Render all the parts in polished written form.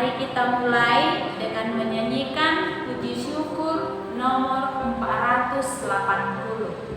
Mari kita mulai dengan menyanyikan puji syukur nomor 480.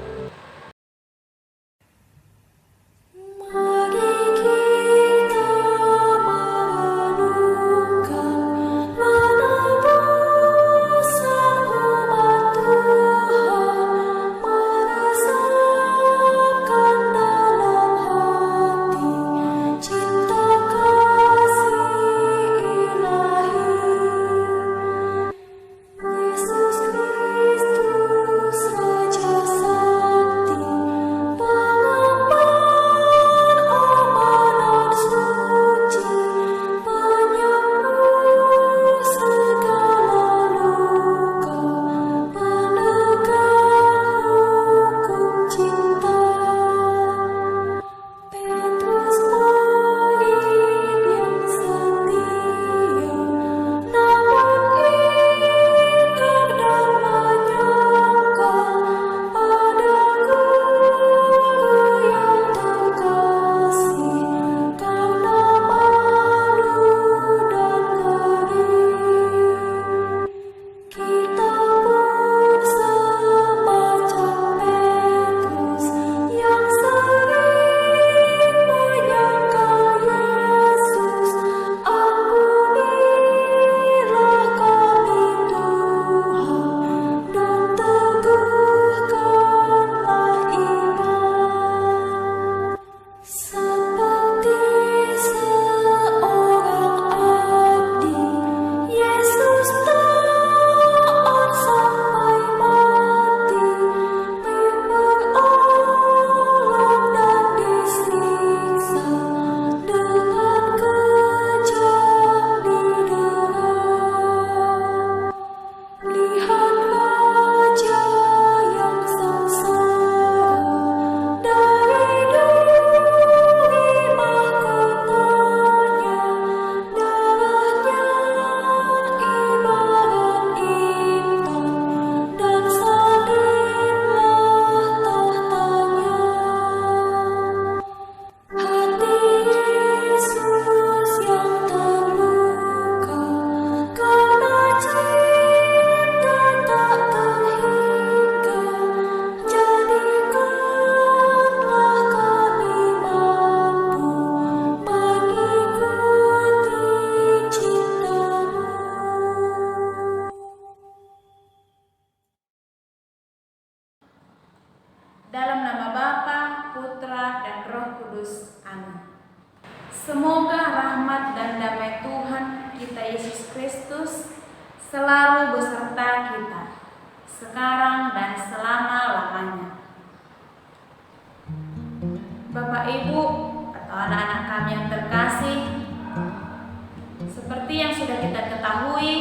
Dalam nama Bapa, Putra, dan Roh Kudus. Amin. Semoga rahmat dan damai Tuhan kita Yesus Kristus selalu beserta kita, sekarang dan selama-lamanya. Bapak, Ibu, atau anak-anak kami yang terkasih, seperti yang sudah kita ketahui,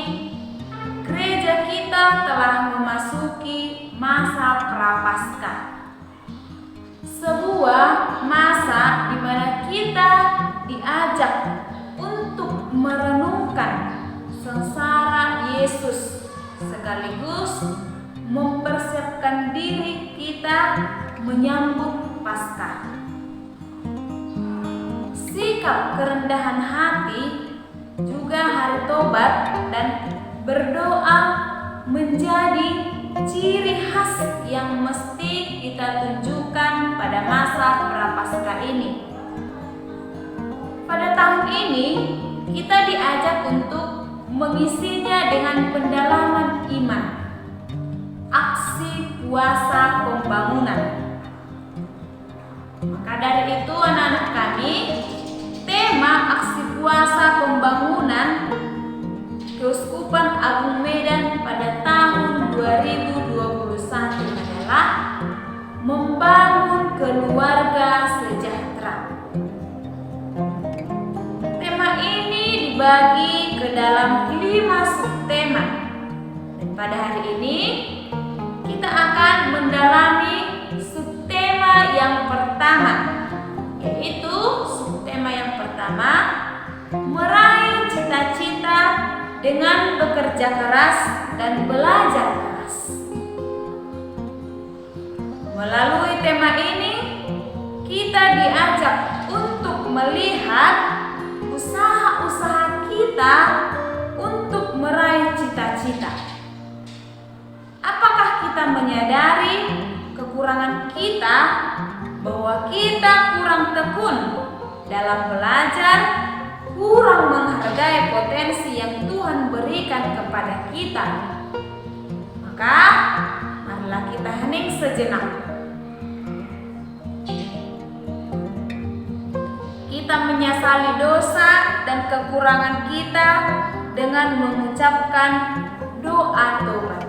gereja kita telah memasuki masa Prapaskah. Sebuah masa di mana kita diajak untuk merenungkan sengsara Yesus sekaligus mempersiapkan diri kita menyambut Paskah. Sikap kerendahan hati, juga hari tobat dan berdoa menjadi ciri khas yang mesti kita tunjukkan pada masa Prapaskah ini. Pada tahun ini kita diajak untuk mengisinya dengan pendalaman iman, aksi puasa pembangunan. Maka dari itu anak-anak kami, tema aksi puasa pembangunan Keuskupan Agung Medan pada tahun 2021 adalah membangun keluarga sejahtera. Tema ini dibagi ke dalam 5 subtema. Dan pada hari ini kita akan mendalami subtema yang pertama, yaitu subtema yang pertama, meraih cita-cita dengan bekerja keras dan belajar keras. Melalui tema ini, kita diajak untuk melihat usaha-usaha kita sukacita. Apakah kita menyadari kekurangan kita, bahwa kita kurang tekun dalam belajar, kurang menghargai potensi yang Tuhan berikan kepada kita? Maka marilah kita hening sejenak. Kita menyesali dosa dan kekurangan kita dengan mengucapkan doa tobat.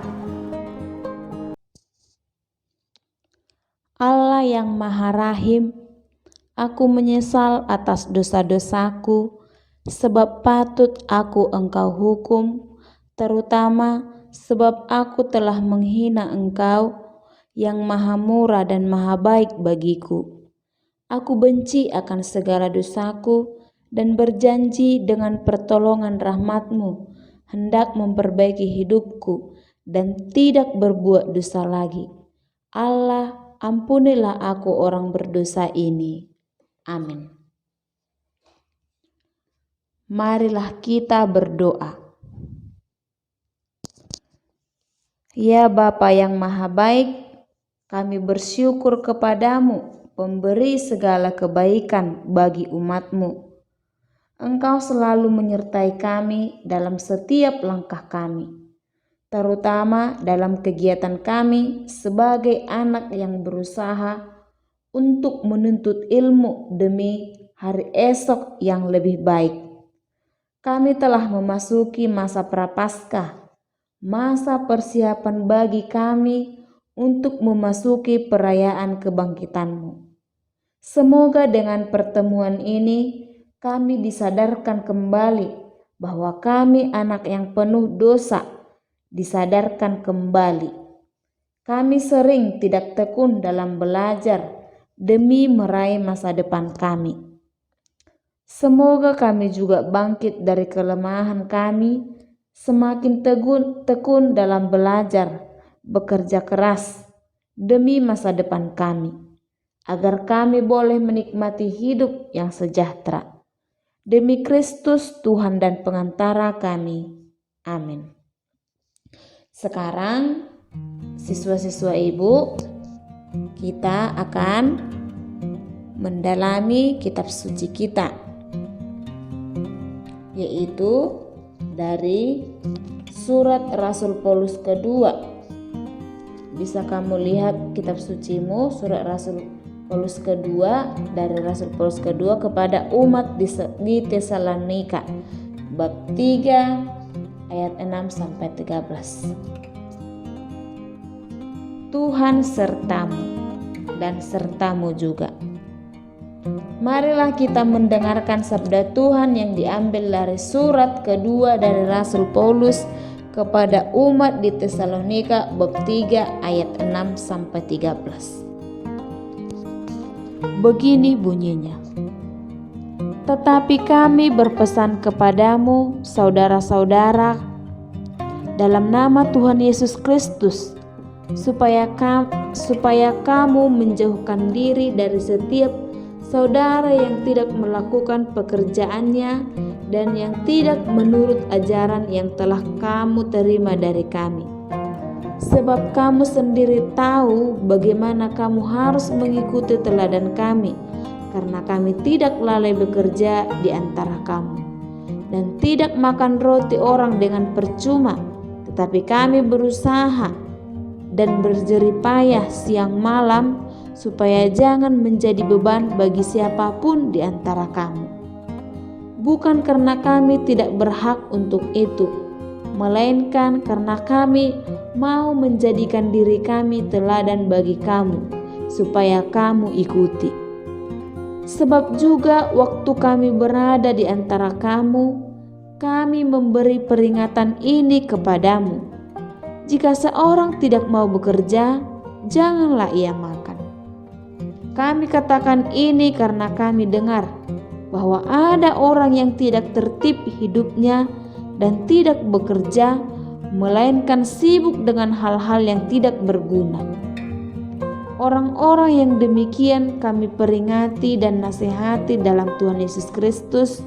Allah yang Maha Rahim, aku menyesal atas dosa-dosaku, sebab patut aku Engkau hukum, terutama sebab aku telah menghina Engkau yang Maha Murah dan Maha Baik bagiku. Aku benci akan segala dosaku dan berjanji dengan pertolongan rahmat-Mu hendak memperbaiki hidupku dan tidak berbuat dosa lagi. Allah, ampunilah aku orang berdosa ini. Amin. Marilah kita berdoa. Ya Bapa yang Maha Baik, kami bersyukur kepadamu, pemberi segala kebaikan bagi umat-Mu. Engkau selalu menyertai kami dalam setiap langkah kami, terutama dalam kegiatan kami sebagai anak yang berusaha untuk menuntut ilmu demi hari esok yang lebih baik. Kami telah memasuki masa Prapaskah, masa persiapan bagi kami untuk memasuki perayaan kebangkitan-Mu. Semoga dengan pertemuan ini kami disadarkan kembali bahwa kami anak yang penuh dosa, disadarkan kembali. Kami sering tidak tekun dalam belajar demi meraih masa depan kami. Semoga kami juga bangkit dari kelemahan kami, semakin tekun dalam belajar, bekerja keras demi masa depan kami, agar kami boleh menikmati hidup yang sejahtera. Demi Kristus Tuhan dan pengantara kami. Amin. Sekarang siswa-siswa Ibu, kita akan mendalami kitab suci kita, yaitu dari surat Rasul Paulus kedua. Bisa kamu lihat kitab sucimu, surat Rasul Paulus kedua, dari Rasul Paulus kedua kepada umat di Tesalonika, bab 3 ayat 6 sampai 13. Tuhan sertamu dan sertamu juga. Marilah kita mendengarkan sabda Tuhan yang diambil dari surat kedua dari Rasul Paulus kepada umat di Tesalonika bab 3 ayat 6 sampai 13. Begini bunyinya. Tetapi kami berpesan kepadamu, saudara-saudara, dalam nama Tuhan Yesus Kristus, supaya kamu menjauhkan diri dari setiap saudara yang tidak melakukan pekerjaannya dan yang tidak menurut ajaran yang telah kamu terima dari kami. Sebab kamu sendiri tahu bagaimana kamu harus mengikuti teladan kami, karena kami tidak lalai bekerja di antara kamu, dan tidak makan roti orang dengan percuma, tetapi kami berusaha dan berjerih payah siang malam, supaya jangan menjadi beban bagi siapapun di antara kamu. Bukan karena kami tidak berhak untuk itu, melainkan karena kami mau menjadikan diri kami teladan bagi kamu, supaya kamu ikuti. Sebab juga waktu kami berada di antara kamu, kami memberi peringatan ini kepadamu. Jika seorang tidak mau bekerja, janganlah ia makan. Kami katakan ini karena kami dengar bahwa ada orang yang tidak tertib hidupnya dan tidak bekerja, melainkan sibuk dengan hal-hal yang tidak berguna. Orang-orang yang demikian kami peringati dan nasihati dalam Tuhan Yesus Kristus,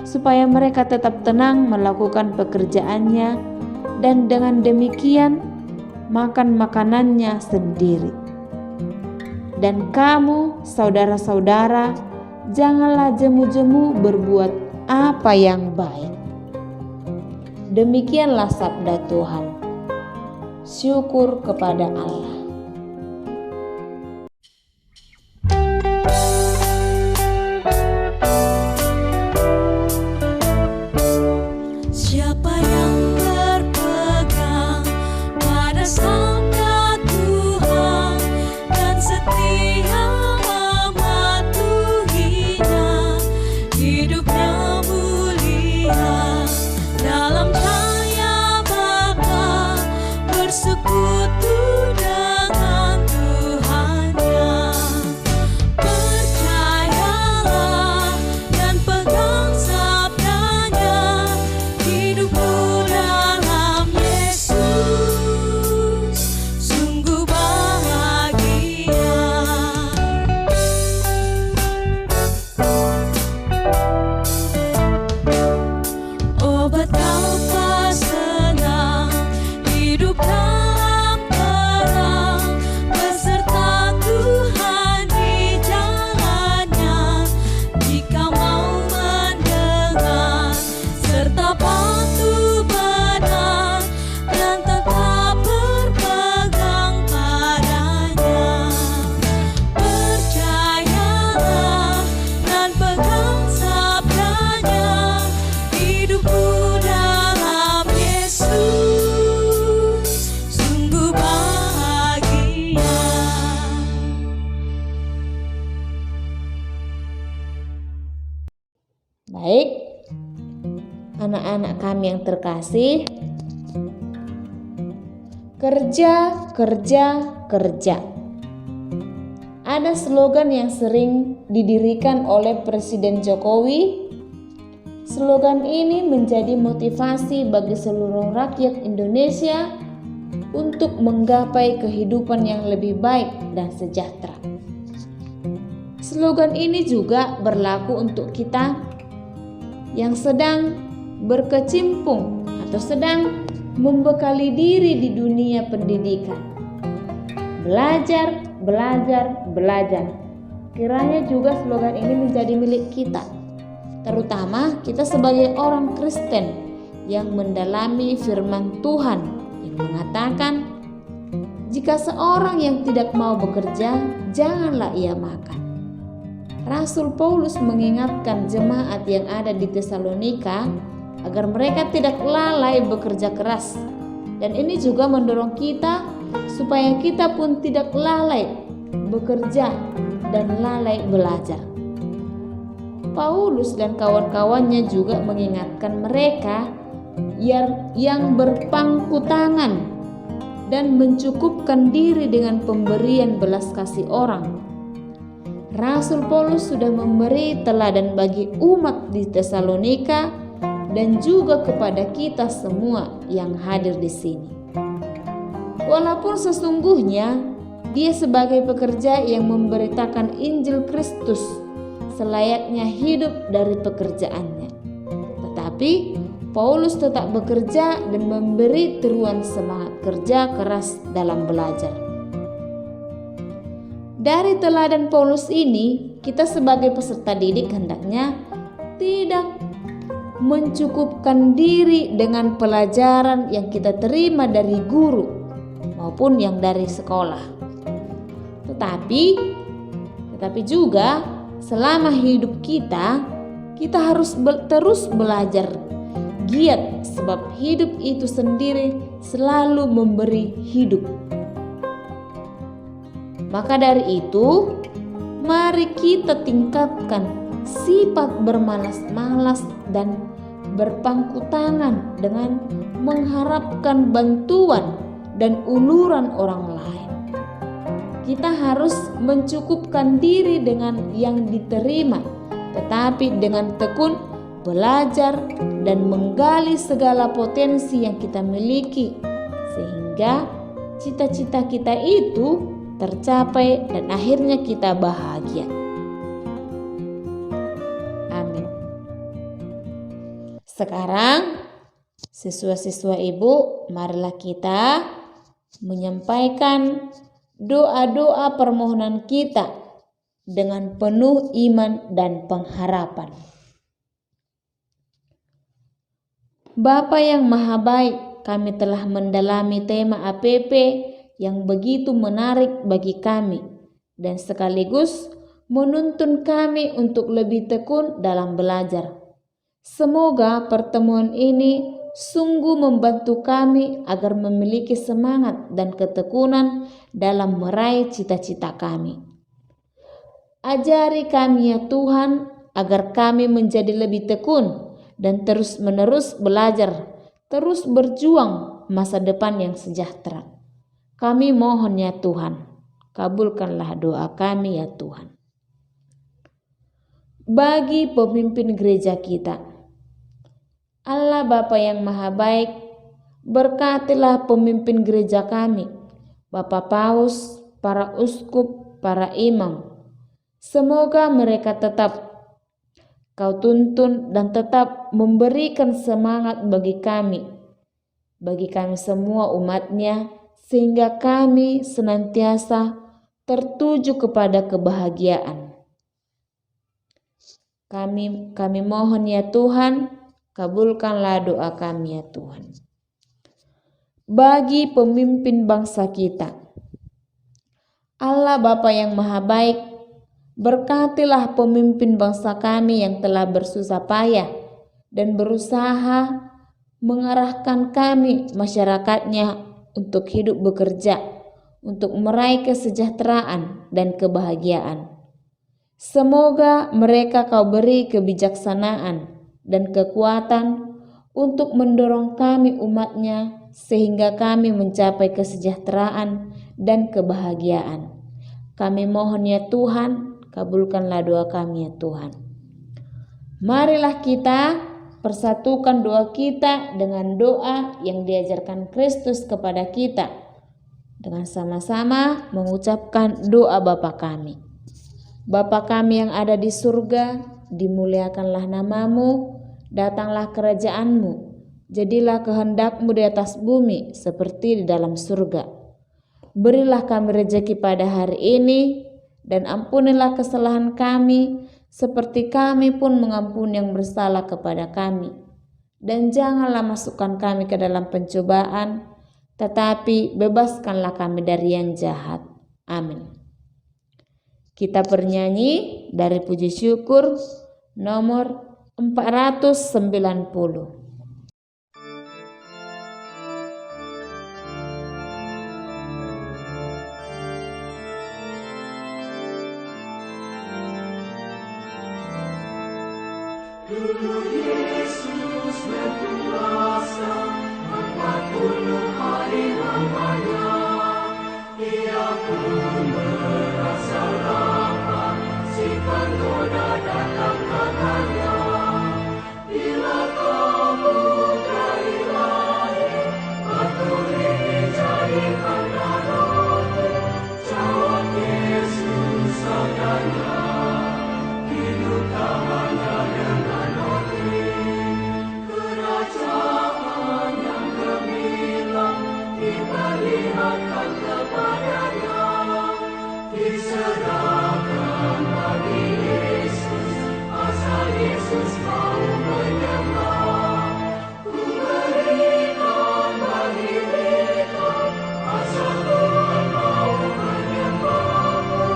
supaya mereka tetap tenang melakukan pekerjaannya dan dengan demikian makan makanannya sendiri. Dan kamu, saudara-saudara, janganlah jemu-jemu berbuat apa yang baik. Demikianlah sabda Tuhan. Syukur kepada Allah. Siapa yang berpegang pada sabda Tuhan dan setia mematuhinya, hidupnya mulia dalam cahaya Bapa, bersekutu dengan Tuhannya. Percayalah dan pegang sabdanya, hidupku dalam Yesus sungguh bahagia. Oh, betapa senang hidup dalam terang, beserta Tuhan di jalannya. Jika mau mendengar serta patuh benar dan tetap berpegang padanya. Percayalah dan pegang sabdanya, hidupku dalam Yesus sungguh bahagia. Baik, anak-anak kami yang terkasih, kerja, kerja, kerja. Ada slogan yang sering didirikan oleh Presiden Jokowi. Slogan ini menjadi motivasi bagi seluruh rakyat Indonesia untuk menggapai kehidupan yang lebih baik dan sejahtera. Slogan ini juga berlaku untuk kita yang sedang berkecimpung atau sedang membekali diri di dunia pendidikan. Belajar, belajar, belajar. Kiranya juga slogan ini menjadi milik kita, terutama kita sebagai orang Kristen yang mendalami firman Tuhan yang mengatakan, jika seorang yang tidak mau bekerja, janganlah ia makan. Rasul Paulus mengingatkan jemaat yang ada di Tesalonika agar mereka tidak lalai bekerja keras. Dan ini juga mendorong kita supaya kita pun tidak lalai bekerja dan lalai belajar. Paulus dan kawan-kawannya juga mengingatkan mereka yang berpangku tangan dan mencukupkan diri dengan pemberian belas kasih orang. Rasul Paulus sudah memberi teladan bagi umat di Tesalonika dan juga kepada kita semua yang hadir di sini. Walaupun sesungguhnya dia sebagai pekerja yang memberitakan Injil Kristus selayaknya hidup dari pekerjaannya, tetapi Paulus tetap bekerja dan memberi teruan semangat kerja keras dalam belajar. Dari teladan Paulus ini, kita sebagai peserta didik hendaknya tidak mencukupkan diri dengan pelajaran yang kita terima dari guru maupun yang dari sekolah. Tetapi juga selama hidup kita harus terus belajar giat, sebab hidup itu sendiri selalu memberi hidup. Maka dari itu, mari kita tingkatkan sifat bermalas-malas dan berpangku tangan dengan mengharapkan bantuan dan uluran orang lain. Kita harus mencukupkan diri dengan yang diterima, tetapi dengan tekun belajar dan menggali segala potensi yang kita miliki, sehingga cita-cita kita itu tercapai dan akhirnya kita bahagia. Amin. Sekarang Siswa-siswa Ibu, marilah kita menyampaikan doa-doa permohonan kita dengan penuh iman dan pengharapan. Bapa yang Maha Baik, kami telah mendalami tema APP yang begitu menarik bagi kami dan sekaligus menuntun kami untuk lebih tekun dalam belajar. Semoga pertemuan ini sungguh membantu kami agar memiliki semangat dan ketekunan dalam meraih cita-cita kami. Ajari kami ya Tuhan agar kami menjadi lebih tekun dan terus-menerus belajar, terus berjuang masa depan yang sejahtera. Kami mohon ya Tuhan, kabulkanlah doa kami ya Tuhan. Bagi pemimpin gereja kita, Allah Bapa yang Maha Baik, berkatilah pemimpin gereja kami, Bapak Paus, para uskup, para imam. Semoga mereka tetap Kau tuntun dan tetap memberikan semangat bagi kami semua umat-Nya, sehingga kami senantiasa tertuju kepada kebahagiaan. Kami mohon ya Tuhan, kabulkanlah doa kami ya Tuhan. Bagi pemimpin bangsa kita, Allah Bapa yang Maha Baik, berkatilah pemimpin bangsa kami yang telah bersusah payah dan berusaha mengarahkan kami masyarakatnya untuk hidup bekerja, untuk meraih kesejahteraan dan kebahagiaan. Semoga mereka Kau beri kebijaksanaan dan kekuatan untuk mendorong kami umat-Nya sehingga kami mencapai kesejahteraan dan kebahagiaan. Kami mohon ya Tuhan, kabulkanlah doa kami ya Tuhan. Marilah kita persatukan doa kita dengan doa yang diajarkan Kristus kepada kita, dengan sama-sama mengucapkan doa Bapa kami. Bapa kami yang ada di surga, dimuliakanlah namamu, datanglah kerajaan-Mu, jadilah kehendak-Mu di atas bumi seperti di dalam surga. Berilah kami rezeki pada hari ini, dan ampunilah kesalahan kami, seperti kami pun mengampuni yang bersalah kepada kami. Dan janganlah masukkan kami ke dalam pencobaan, tetapi bebaskanlah kami dari yang jahat. Amin. Kita bernyanyi dari puji syukur nomor 490. Dulu Yesus berpuasa 40 hari lamanya. Ia pun merasa lapar, si penggoda datang katanya, bila kamu dari lahir, batu ini jadikan roti. Jawab Yesus sabdanya, hidup tak hanya dengan roti. Kerajaan yang gemilang diperlihatkan kepadanya, diserahkan bagi Yesus, asal Yesus mau menyembah. Ku berikan bagi mereka, asal Tuhan mau menyembahmu.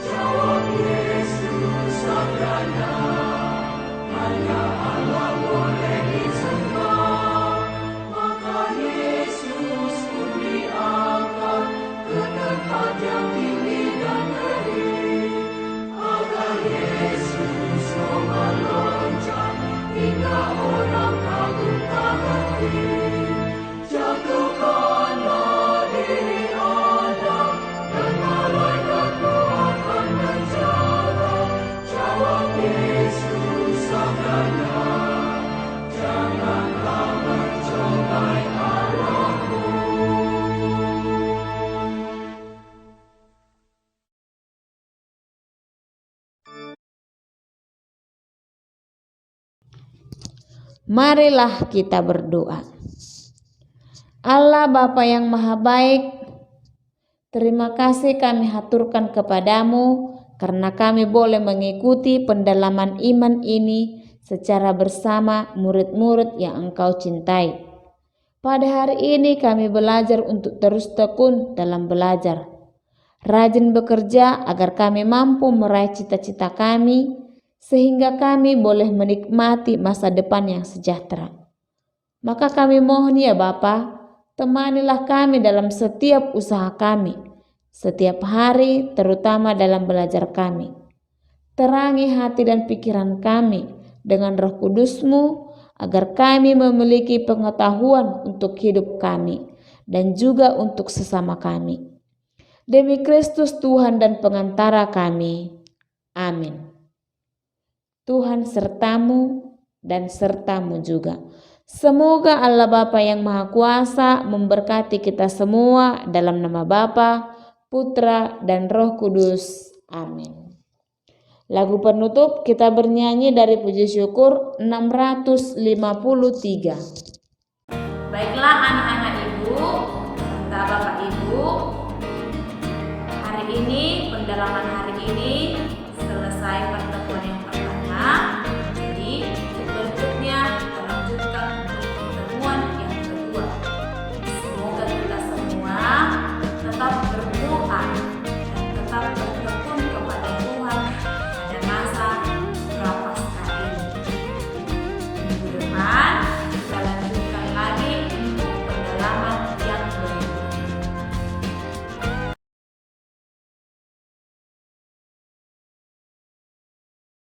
Jawab Yesus sabdanya, hanya Allah boleh disembah. Maka Yesus pun diangkat ke tempat yang tinggi dan ngeri, agar Yesus mau melonjak hingga orang kagum tak henti. Jatuhkanlah diri Anda, dan malaikat-Mu akan menjaga. Jawab Yesus sabdanya, janganlah mencobai Allah-Mu. Marilah kita berdoa. Allah Bapa yang Maha Baik, terima kasih kami haturkan kepadamu karena kami boleh mengikuti pendalaman iman ini secara bersama murid-murid yang Engkau cintai. Pada hari ini kami belajar untuk terus tekun dalam belajar, rajin bekerja agar kami mampu meraih cita-cita kami, sehingga kami boleh menikmati masa depan yang sejahtera. Maka kami mohon ya Bapa, temanilah kami dalam setiap usaha kami, setiap hari terutama dalam belajar kami. Terangi hati dan pikiran kami dengan Roh Kudus-Mu agar kami memiliki pengetahuan untuk hidup kami dan juga untuk sesama kami. Demi Kristus Tuhan dan pengantara kami. Amin. Tuhan sertamu dan sertamu juga. Semoga Allah Bapa yang Maha Kuasa memberkati kita semua dalam nama Bapa, Putra, dan Roh Kudus. Amin. Lagu penutup kita bernyanyi dari puji syukur 653. Baiklah anak-anak ibu serta bapak ibu, hari ini pendalaman